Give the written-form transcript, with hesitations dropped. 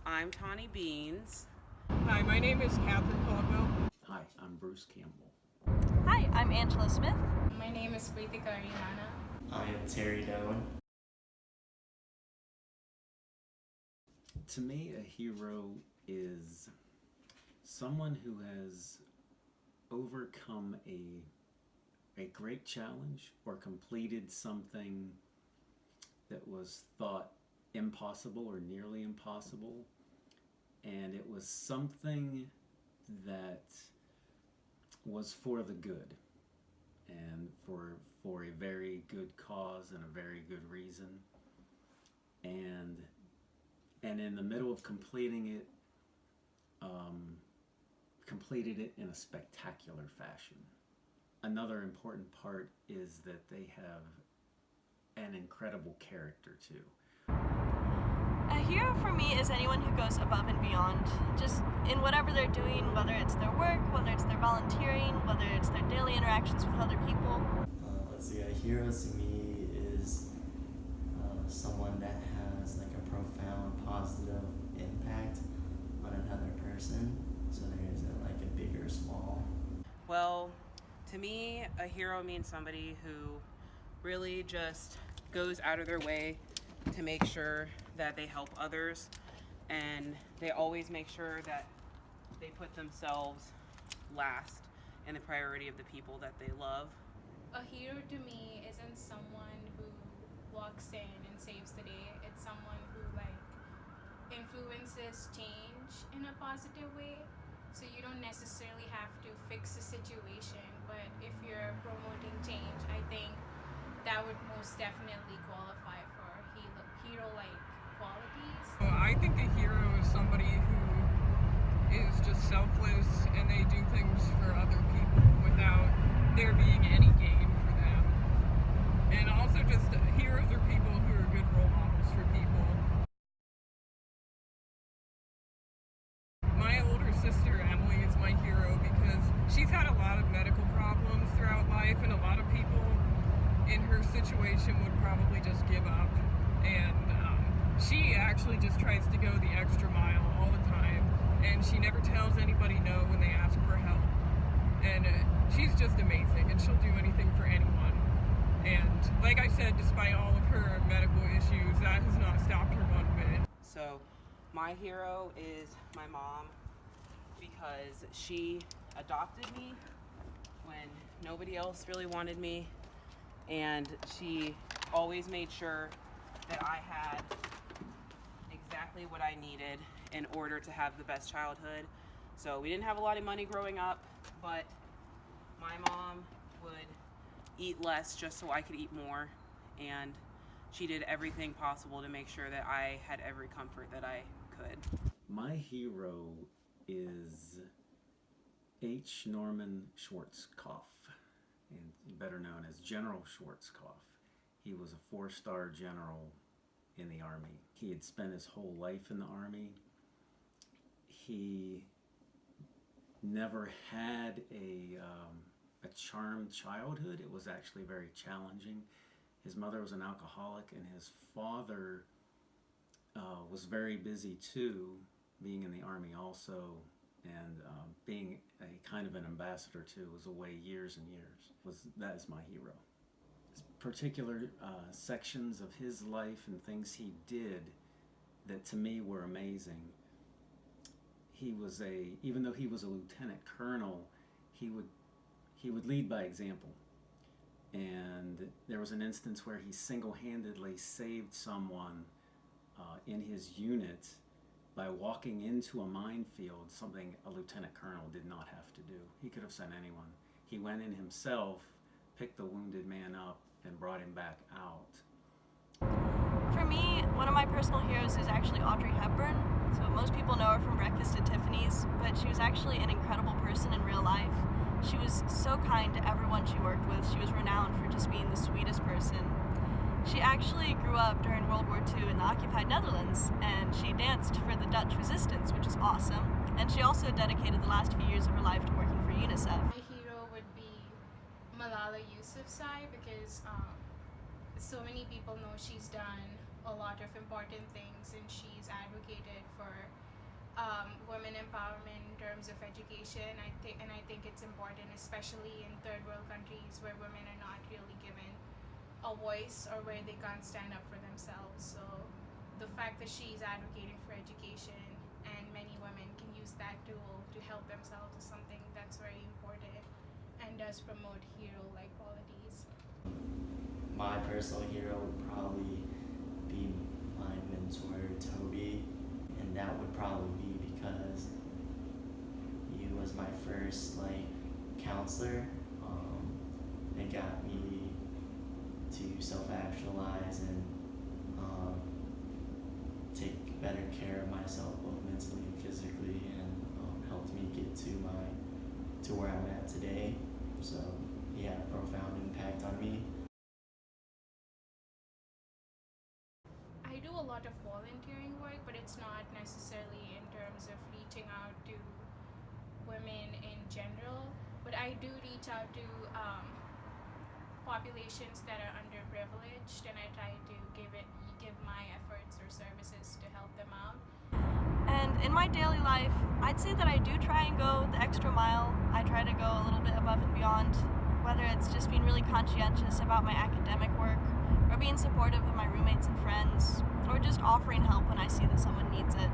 I'm Tawny Beans. Hi, my name is Catherine Colville. Hi, I'm Bruce Campbell. Hi, I'm Angela Smith. My name is Pritika Arinana. I am Terry Doan. To me, a hero is someone who has overcome a great challenge or completed something that was thought impossible or nearly impossible, and it was something that was for the good and for a very good cause and a very good reason, and in the middle of completing it, completed it in a spectacular fashion. Another important part is that they have an incredible character too. A hero for me is anyone who goes above and beyond, just in whatever they're doing, whether it's their work, whether it's their volunteering, whether it's their daily interactions with other people. Let's see, a hero to me is someone that has like a profound positive impact on another person. So there isn't like a big or small. Well, to me, a hero means somebody who really just goes out of their way to make sure that they help others, and they always make sure that they put themselves last in the priority of the people that they love. A hero to me isn't someone who walks in and saves the day. It's someone who influences change in a positive way. So you don't necessarily have to fix a situation, but if you're promoting change, I think that would most definitely qualify for hero-like qualities. Well, I think a hero is somebody who is just selfless and they do things for other people without there being any gain for them. And also just heroes are people who are good role models for people. My older sister Emily is my hero because she's had a lot of medical problems throughout life, and a lot of people in her situation would probably just give up. And she actually just tries to go the extra mile all the time, and she never tells anybody no when they ask for help. And she's just amazing, and she'll do anything for anyone. And like I said, despite all of her medical issues, that has not stopped her one bit. So my hero is my mom, because she adopted me when nobody else really wanted me, and she always made sure that I had exactly what I needed in order to have the best childhood. So we didn't have a lot of money growing up, but my mom would eat less just so I could eat more, and she did everything possible to make sure that I had every comfort that I could. My hero is H. Norman Schwarzkopf, and better known as General Schwarzkopf. He was a 4-star general in the Army. He had spent his whole life in the Army. He never had a charmed childhood. It was actually very challenging. His mother was an alcoholic, and his father was very busy too, being in the Army also, and being a kind of an ambassador too, was away years and years. That is my hero. Particular sections of his life and things he did that to me were amazing. Even though he was a lieutenant colonel, he would lead by example. And there was an instance where he single-handedly saved someone in his unit by walking into a minefield, something a lieutenant colonel did not have to do. He could have sent anyone. He went in himself, picked the wounded man up, and brought him back out. For me, one of my personal heroes is actually Audrey Hepburn. So most people know her from Breakfast at Tiffany's, but she was actually an incredible person in real life. She was so kind to everyone she worked with. She was renowned for just being the sweetest person. She actually grew up during World War II in the occupied Netherlands, and she danced for the Dutch resistance, which is awesome. And she also dedicated the last few years of her life to working for UNICEF. My hero would be Malala Yousafzai because so many people know she's done a a lot of important things, and she's advocated for women empowerment in terms of education. I think it's important, especially in third world countries where women are not really given a voice or where they can't stand up for themselves. So the fact that she's advocating for education and many women can use that tool to help themselves is something that's very important and does promote hero-like qualities. My personal hero would probably be my mentor, Toby, and that would probably be because he was my first counselor. It got me to self-actualize and take better care of myself, both mentally and physically, and helped me get to where I'm at today. So he had a profound impact on me. I do a lot of volunteering work, but it's not necessarily in terms of reaching out to women in general. But I do reach out to populations that are underprivileged, and I try to give my efforts or services to help them out. And in my daily life, I'd say that I do try and go the extra mile. I try to go a little bit above and beyond, whether it's just being really conscientious about my academic work, or being supportive of my roommates and friends, or just offering help when I see that someone needs it.